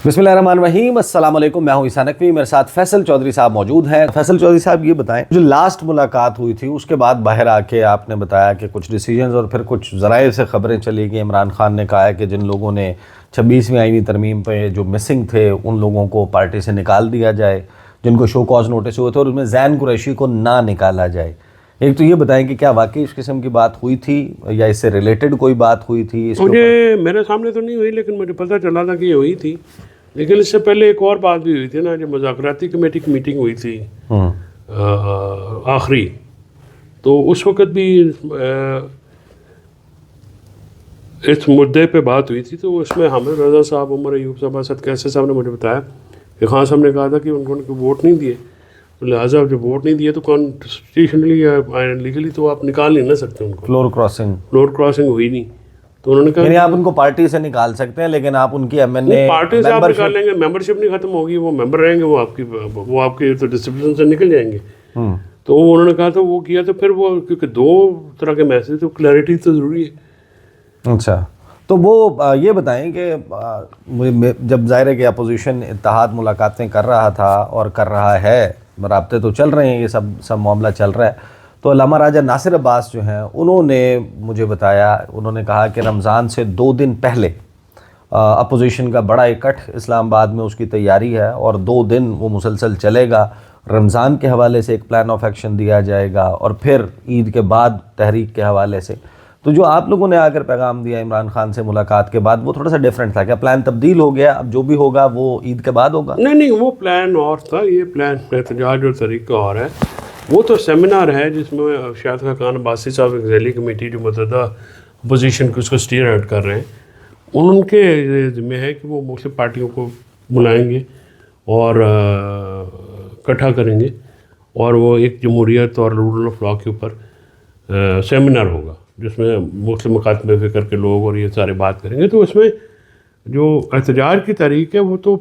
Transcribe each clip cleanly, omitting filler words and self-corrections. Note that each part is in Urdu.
بسم اللہ الرحمن الرحیم، السلام علیکم، میں ہوں عیسیٰ نقوی، میرے ساتھ فیصل چودھری صاحب موجود ہیں۔ فیصل چودھری صاحب، یہ بتائیں جو لاسٹ ملاقات ہوئی تھی اس کے بعد باہر آ کے آپ نے بتایا کہ کچھ ڈیسیجنز اور پھر کچھ ذرائع سے خبریں چلی کہ عمران خان نے کہا ہے کہ جن لوگوں نے 26ویں آئینی ترمیم پہ جو مسنگ تھے ان لوگوں کو پارٹی سے نکال دیا جائے، جن کو شو کاز نوٹس ہوئے تھے، اور اس میں زین قریشی کو نہ نکالا جائے۔ ایک تو یہ بتائیں کہ کیا واقعی اس قسم کی بات ہوئی تھی یا اس سے ریلیٹڈ کوئی بات ہوئی تھی؟ مجھے میرے سامنے تو نہیں ہوئی، لیکن مجھے پتہ چلا تھا کہ یہ ہوئی تھی۔ لیکن اس سے پہلے ایک اور بات بھی ہوئی تھی نا، جو مذاکراتی کمیٹی کی میٹنگ ہوئی تھی آخری، تو اس وقت بھی اس مدعے پہ بات ہوئی تھی۔ تو اس میں حامد رضا صاحب، عمر ایوب صاحب، اسد کیسے صاحب نے مجھے بتایا کہ خان صاحب نے کہا تھا کہ ان کو ووٹ نہیں دیے، لہٰذا جب ووٹ نہیں دیے تو کانسٹیٹیوشنلی یا لیگلی تو آپ نکال نہیں نہ سکتے ان کو۔ فلور کراسنگ ہوئی نہیں، تو انہوں نے کہا یعنی آپ ان کو پارٹی سے نکال سکتے ہیں لیکن آپ ان کی ایم این اے پارٹی سے آپ نکال لیں گے، ممبرشپ نہیں ختم ہوگی، وہ ممبر رہیں گے، وہ آپ کے تو ڈسپلن سے نکل جائیں گے۔ تو انہوں نے کہا تھا وہ کیا، تو پھر وہ کیونکہ دو طرح کے میسج تو کلیئرٹی تو ضروری ہے۔ اچھا، تو وہ یہ بتائیں کہ جب ظاہر ہے کہ اپوزیشن اتحاد ملاقاتیں کر رہا تھا اور کر رہا ہے، رابطے تو چل رہے ہیں، یہ سب معاملہ چل رہا ہے، تو علامہ راجہ ناصر عباس جو ہیں انہوں نے مجھے بتایا، انہوں نے کہا کہ رمضان سے 2 دن پہلے اپوزیشن کا بڑا اکٹھ اسلام آباد میں اس کی تیاری ہے اور 2 دن وہ مسلسل چلے گا۔ رمضان کے حوالے سے ایک پلان آف ایکشن دیا جائے گا اور پھر عید کے بعد تحریک کے حوالے سے۔ تو جو آپ لوگوں نے آ کر پیغام دیا عمران خان سے ملاقات کے بعد، وہ تھوڑا سا ڈیفرنٹ تھا، کیا پلان تبدیل ہو گیا؟ اب جو بھی ہوگا وہ عید کے بعد ہوگا؟ نہیں، وہ پلان اور تھا، یہ پلان احتجاج اور تحریک کا اور ہے۔ وہ تو سیمینار ہے جس میں شاہد خاقان عباسی صاحب ایک ذیلی کمیٹی جو متحدہ اپوزیشن کو اس کو اسٹیئر آؤٹ کر رہے ہیں، ان کے ذمہ ہے کہ وہ مختلف پارٹیوں کو بلائیں گے اور اکٹھا کریں گے، اور وہ ایک جمہوریت اور رول آف لاء کے اوپر سیمینار ہوگا جس میں مختلف مکاتب فکر کے لوگ اور یہ سارے بات کریں گے۔ تو اس میں جو احتجاج کی تحریک ہے وہ تو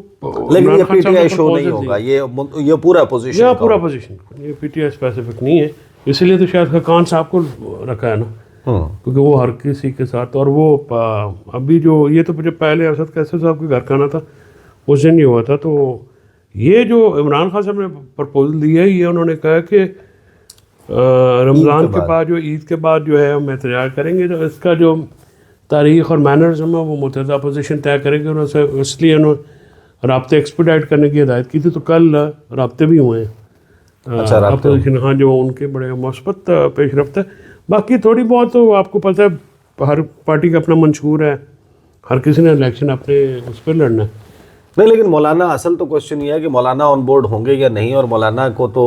لیکن یہ پی ٹی آئی شو نہیں ہوگا، یہ پورا اپوزیشن یہ پی ٹی آئی اسپیسیفک نہیں ہے، اسی لیے تو شاید خاقان صاحب کو رکھا ہے نا، کیونکہ وہ ہر کسی کے ساتھ، اور وہ ابھی جو یہ تو جب پہلے اسد کیسر صاحب کے گھر کا آنا تھا اس دن نہیں ہوا تھا۔ تو یہ جو عمران خان صاحب نے پرپوزل دی ہے، یہ انہوں نے کہا کہ رمضان کے بعد جو عید کے بعد جو ہے ہم احتجاج کریں گے، تو اس کا جو تاریخ اور مینرزم ہے وہ متحدہ اپوزیشن طے کرے گی، اور اس لیے انہوں نے رابطے ایکسپیڈائٹ کرنے کی ہدایت کی تھی۔ تو کل رابطے بھی ہوئے ہیں اپوزیشن، ہاں، جو ان کے بڑے مثبت پیش رفت ہے۔ باقی تھوڑی بہت تو آپ کو پتہ ہے ہر پارٹی کا اپنا منشور ہے، ہر کسی نے الیکشن اپنے اس پہ لڑنا ہے۔ نہیں، لیکن مولانا اصل تو کوشچن یہ ہے کہ مولانا آن بورڈ ہوں گے یا نہیں، اور مولانا کو تو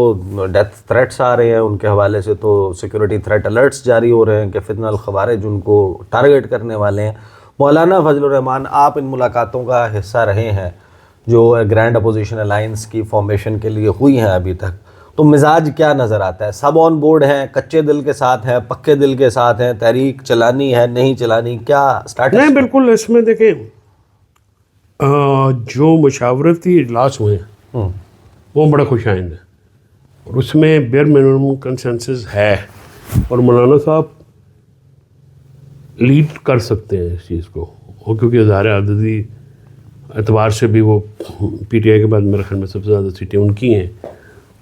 ڈیتھ تھریٹس آ رہے ہیں، ان کے حوالے سے تو سیکورٹی تھریٹ الرٹس جاری ہو رہے ہیں کہ فتنہ الخوارج ان کو ٹارگیٹ کرنے والے ہیں۔ مولانا فضل الرحمان، آپ ان ملاقاتوں کا حصہ رہے ہیں جو گرینڈ اپوزیشن الائنس کی فارمیشن کے لیے ہوئی ہیں ابھی تک، تو مزاج کیا نظر آتا ہے؟ سب آن بورڈ ہیں، کچے دل کے ساتھ ہیں، پکے دل کے ساتھ ہیں، تحریک چلانی ہے نہیں چلانی، کیا سٹیٹس؟ نہیں، بالکل، اس میں دیکھیں جو مشاورتی اجلاس ہوئے ہیں وہ بڑا خوش آئند ہے، اور اس میں بیر منیمم کنسنسس ہے، اور مولانا صاحب لیڈ کر سکتے ہیں اس چیز کو، اور کیونکہ ظاہر عددی اعتبار سے بھی وہ پی ٹی آئی کے بعد میرے خیال میں سب سے زیادہ سیٹیں ان کی ہیں،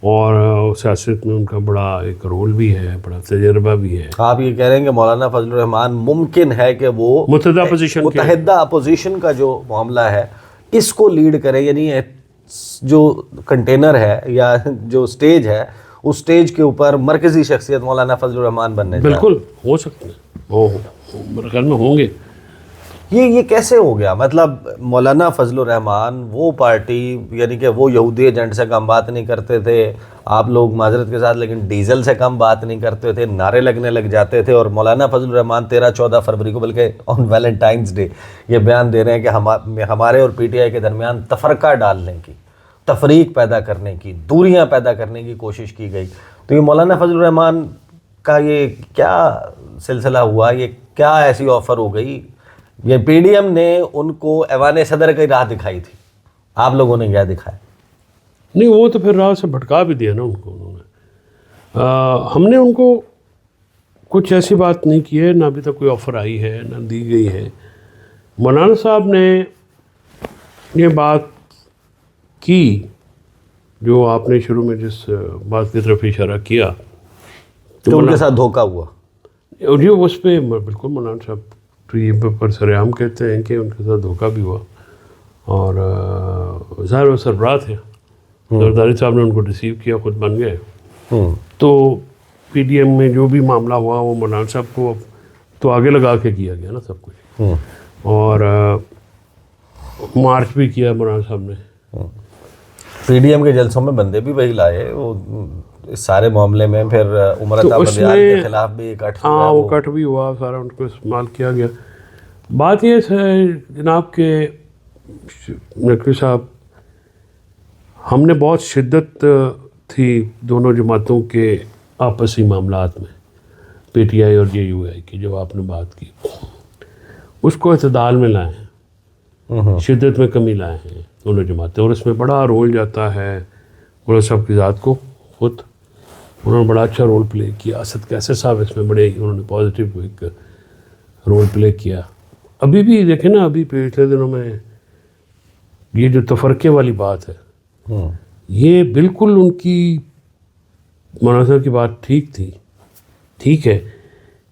اور سیاست میں ان کا بڑا ایک رول بھی ہے، بڑا تجربہ بھی ہے۔ آپ یہ کہہ رہے ہیں کہ مولانا فضل الرحمان ممکن ہے کہ وہ متحدہ اپوزیشن کا جو معاملہ ہے اس کو لیڈ کرے، یعنی جو کنٹینر ہے یا جو سٹیج ہے اس سٹیج کے اوپر مرکزی شخصیت مولانا فضل الرحمان بننے جائے؟ بالکل ہو سکتے ہیں، وہ میرے خیال میں ہوں گے۔ یہ کیسے ہو گیا؟ مطلب مولانا فضل الرحمان وہ پارٹی، یعنی کہ وہ یہودی ایجنٹ سے کم بات نہیں کرتے تھے، آپ لوگ معذرت کے ساتھ لیکن ڈیزل سے کم بات نہیں کرتے تھے، نعرے لگنے لگ جاتے تھے، اور مولانا فضل الرحمان 13-14 فروری کو بلکہ آن ویلنٹائنس ڈے یہ بیان دے رہے ہیں کہ ہمارے اور پی ٹی آئی کے درمیان تفرقہ ڈالنے کی، تفریق پیدا کرنے کی، دوریاں پیدا کرنے کی کوشش کی گئی۔ تو یہ مولانا فضل الرحمان کا یہ کیا سلسلہ ہوا؟ یہ کیا ایسی آفر ہو گئی؟ یہ پی ڈی ایم نے ان کو ایوان صدر کی راہ دکھائی تھی، آپ لوگوں نے کیا دکھایا؟ نہیں، وہ تو پھر راہ سے بھٹکا بھی دیا نا ان کو، انہوں نے، ہم نے ان کو کچھ ایسی بات نہیں کی ہے، نہ ابھی تک کوئی آفر آئی ہے، نہ دی گئی ہے۔ مولانا صاحب نے یہ بات کی جو آپ نے شروع میں جس بات کی طرف اشارہ کیا تو ان کے ساتھ دھوکہ ہوا. اور یہ اس پہ بالکل مولانا صاحب تو یہ پر سرعام کہتے ہیں کہ ان کے ساتھ دھوکہ بھی ہوا. اور ظاہر وہ سربراہ تھے, زرداری صاحب نے ان کو ریسیو کیا, خود بن گئے. تو پی ڈی ایم میں جو بھی معاملہ ہوا وہ مولانا صاحب کو تو آگے لگا کے کیا گیا نا سب کچھ. اور مارچ بھی کیا مولانا صاحب نے. پی ڈی ایم کے جلسوں میں بندے بھی وہی لائے وہ اس سارے معاملے میں. پھر عمر عطا بندیال کے خلاف بھی کٹ, ہاں وہ کٹ بھی ہوا, سارا ان کو استعمال کیا گیا. بات یہ ہے جناب کہ نقوی صاحب, ہم نے بہت شدت تھی دونوں جماعتوں کے آپسی معاملات میں, پی ٹی آئی اور جے یو آئی کی, جو آپ نے بات کی اس کو اعتدال میں لائے ہیں, شدت میں کمی لائے ہیں دونوں جماعتیں. اور اس میں بڑا رول جاتا ہے مولانا صاحب کی ذات کو. خود انہوں نے بڑا اچھا رول پلے کیا. اسد کیسر صاحب اس میں بڑے انہوں نے پازیٹیو ایک رول پلے کیا. ابھی بھی دیکھیں نا, ابھی پچھلے دنوں میں یہ جو تفرقے والی بات ہے یہ بالکل ان کی مولانا صاحب کی بات ٹھیک تھی. ٹھیک ہے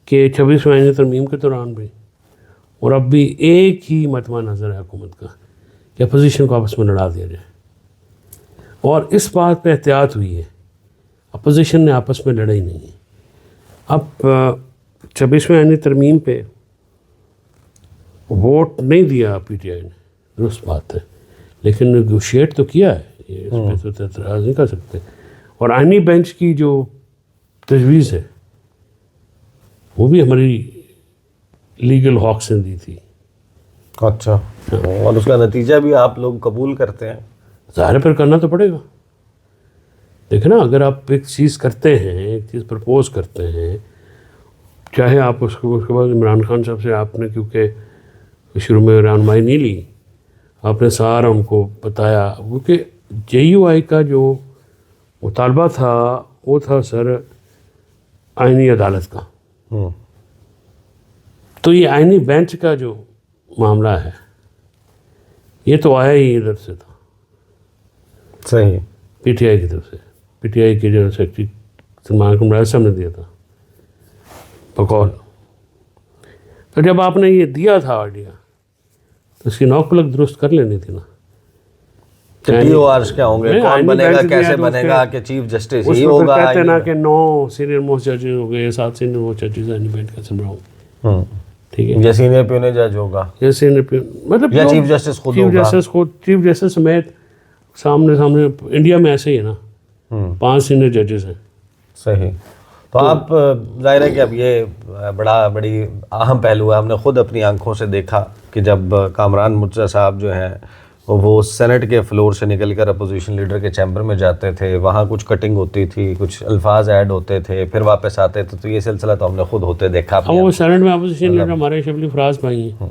کہ 26ویں آئین ترمیم کے دوران بھی اور اب بھی ایک ہی متوع نظر ہے حکومت کا کہ اپوزیشن کو آپس میں لڑا دیا جائے. اور اس بات پہ احتیاط ہوئی ہے, اپوزیشن نے آپس میں لڑا ہی نہیں ہے. اب 26ویں آئین ترمیم پہ ووٹ نہیں دیا پی ٹی آئی نے, درست بات ہے, لیکن نیگوشیٹ تو کیا ہے, یہ اس پہ تو اعتراض نہیں کر سکتے. اور آئینی بینچ کی جو تجویز ہے وہ بھی ہماری لیگل ہاکس نے دی تھی. اچھا, اور اس کا نتیجہ بھی آپ لوگ قبول کرتے ہیں؟ ظاہر پر کرنا تو پڑے گا. دیکھیں نا, اگر آپ ایک چیز کرتے ہیں, ایک چیز پرپوز کرتے ہیں, چاہے آپ اس کے بعد عمران خان صاحب سے آپ نے کیونکہ شروع میں رہنمائی نہیں لی, آپ نے سارا ان کو بتایا, کیونکہ جے یو آئی کا جو مطالبہ تھا وہ تھا سر آئینی عدالت کا. تو یہ آئینی بینچ کا جو معاملہ ہے یہ تو آیا ہی ادھر سے تھا, صحیح, پی ٹی آئی کی طرف سے. پی ٹی آئی کے جنرل سیکرٹری سلمان قمران صاحب نے دیا تھا بقول. تو جب آپ نے یہ دیا تھا آئیڈیا تو اس کی نوک پلک درست کر لینی تھی نا. ٹی او آرز کیا ہوں گے, کون بنے گا, کیسے بنے گا, کہ چیف جسٹس ہی ہوگا. کہتے نا کہ 9 سینئر موسٹ ججز ہو گئے, 7 سینئر موسٹ ججز آئینی بینچ کا سنبھال. ٹھیک ہے, یا سینئر پیونی جج ہوگا, یا سینئر پیون مطلب یا چیف جسٹس خود ہوگا. چیف جسٹس سمیت سامنے انڈیا میں ایسے ہی ہے نا, 5 سینئر ججز ہیں. صحیح. تو آپ ظاہر ہے کہ اب یہ بڑی اہم پہلو ہے. ہم نے خود اپنی آنکھوں سے دیکھا کہ جب کامران مرتضیٰ صاحب جو ہیں وہ سینٹ کے فلور سے نکل کر اپوزیشن لیڈر کے چیمبر میں جاتے تھے, وہاں کچھ کٹنگ ہوتی تھی, کچھ الفاظ ایڈ ہوتے تھے, پھر واپس آتے تھے. تو یہ سلسلہ تو ہم نے خود ہوتے دیکھا. وہ سینٹ میں اپوزیشن لیڈر ہمارے شبلی فراز بھائی ہیں.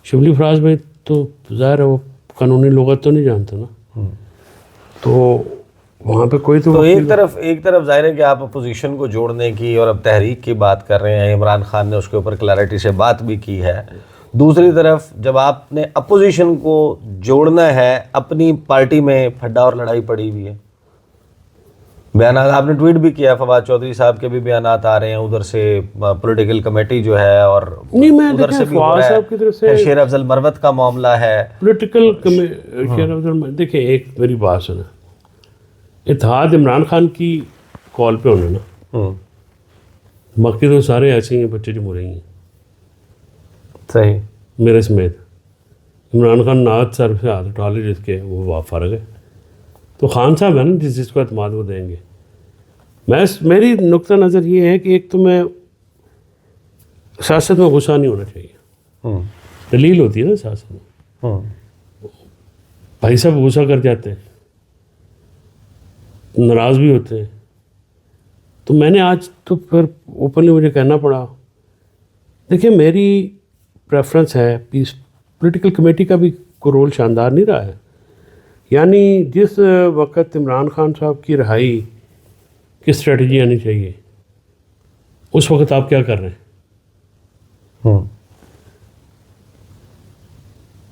شبلی فراز بھائی تو ظاہر ہے وہ قانونی لغت تو نہیں جانتے نا, تو وہاں پہ کوئی تو ایک طرف ظاہر ہے کہ آپ اپوزیشن کو جوڑنے کی اور اب تحریک کی بات کر رہے ہیں, عمران خان نے اس کے اوپر کلیئرٹی سے بات بھی کی ہے. دوسری طرف جب آپ نے اپوزیشن کو جوڑنا ہے, اپنی پارٹی میں پھڈا اور لڑائی پڑی ہوئی ہے. بیانات آپ نے ٹویٹ بھی کیا, فواد چودھری صاحب کے بھی بیانات آ رہے ہیں ادھر سے, پولیٹیکل کمیٹی جو ہے, اور ادھر سے بھی ہو رہا ہے, شیر افضل مروت کا معاملہ ہے. پولیٹیکل شیر افضل, دیکھیں ایک میری بات سنا, اتحاد عمران خان کی کال پہ ہونا نا, باقی تو سارے ایسے ہی ہیں بچے جمہوری ہیں. صحیح, میرے سمیت عمران خان نعت سر سے ہاتھ اٹھا لے جس کے وہ فارغ ہے. تو خان صاحب ہے نا جس کو اعتماد وہ دیں گے. میری نقطہ نظر یہ ہے کہ ایک تو میں سیاست میں غصہ نہیں ہونا چاہیے, دلیل ہوتی ہے نا سیاست میں. بھائی صاحب غصہ کر جاتے ہیں, ناراض بھی ہوتے ہیں. تو میں نے آج تو پھر اوپنلی مجھے کہنا پڑا, دیکھیں میری پریفرنس ہے پیس, پولیٹیکل کمیٹی کا بھی کوئی رول شاندار نہیں رہا ہے. یعنی جس وقت عمران خان صاحب کی رہائی کی اسٹریٹجی آنی چاہیے اس وقت آپ کیا کر رہے ہیں؟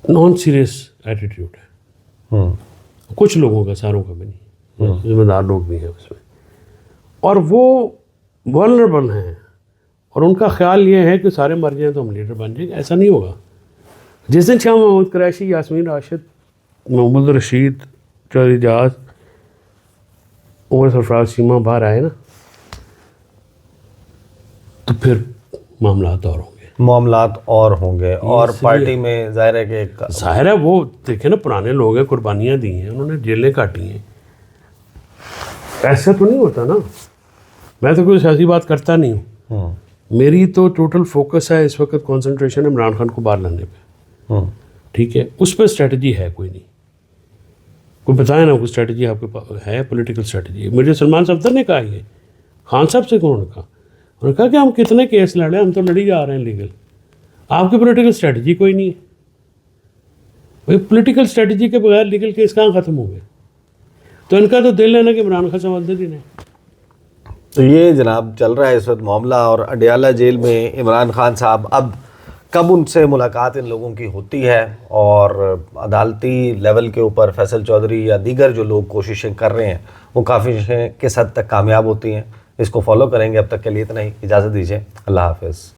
نان سیریس ایٹیٹیوڈ ہے. کچھ لوگوں کا، ساروں کا بھی نہیں، ذمہ دار لوگ بھی ہیں اس میں، اور وہ ولنریبل ہیں، اور ان کا خیال یہ ہے کہ سارے مر جائیں تو ہم لیڈر بن جائیں گے. ایسا نہیں ہوگا. جس دن شاہ محمود قریشی، یاسمین راشد، محمد رشید، چودھری جہاز، عمر سرفراز چیمہ باہر آئے نا، تو پھر معاملات اور ہوں گے. معاملات اور ہوں گے، اور پارٹی میں ظاہر ہے کہ ظاہر ہے وہ دیکھیں نا، پرانے لوگ ہیں، قربانیاں دی ہیں انہوں نے، جیلیں کاٹی ہیں. ایسا تو نہیں ہوتا نا. میں تو کوئی سیاسی بات کرتا نہیں ہوں. میری تو ٹوٹل فوکس ہے اس وقت، کنسنٹریشن عمران خان کو باہر لانے پہ. ٹھیک ہے، اس پہ اسٹریٹجی ہے کوئی نہیں. کوئی بتائے نا کوئی اسٹریٹجی آپ کے پاس ہے؟ پولیٹیکل اسٹریٹجی مجھے سلمان صفدر نے کہا، یہ خان صاحب سے انہوں نے کہا، انہوں نے کہا کہ ہم کتنے کیس لڑے، ہم تو لڑی جا رہے ہیں لیگل. آپ کی پولیٹیکل اسٹریٹجی کوئی نہیں ہے. بھائی پولیٹیکل اسٹریٹجی کے بغیر لیگل کیس کہاں ختم ہو گئے؟ تو ان کا تو دل ہے نا کہ عمران خان سوالدہ دن ہے. تو یہ جناب چل رہا ہے اس وقت معاملہ، اور اڈیالہ جیل میں عمران خان صاحب، اب کب ان سے ملاقات ان لوگوں کی ہوتی ہے، اور عدالتی لیول کے اوپر فیصل چودھری یا دیگر جو لوگ کوششیں کر رہے ہیں وہ کافی کس حد تک کامیاب ہوتی ہیں، اس کو فالو کریں گے. اب تک کے لیے اتنا ہی، اجازت دیجیے، اللہ حافظ.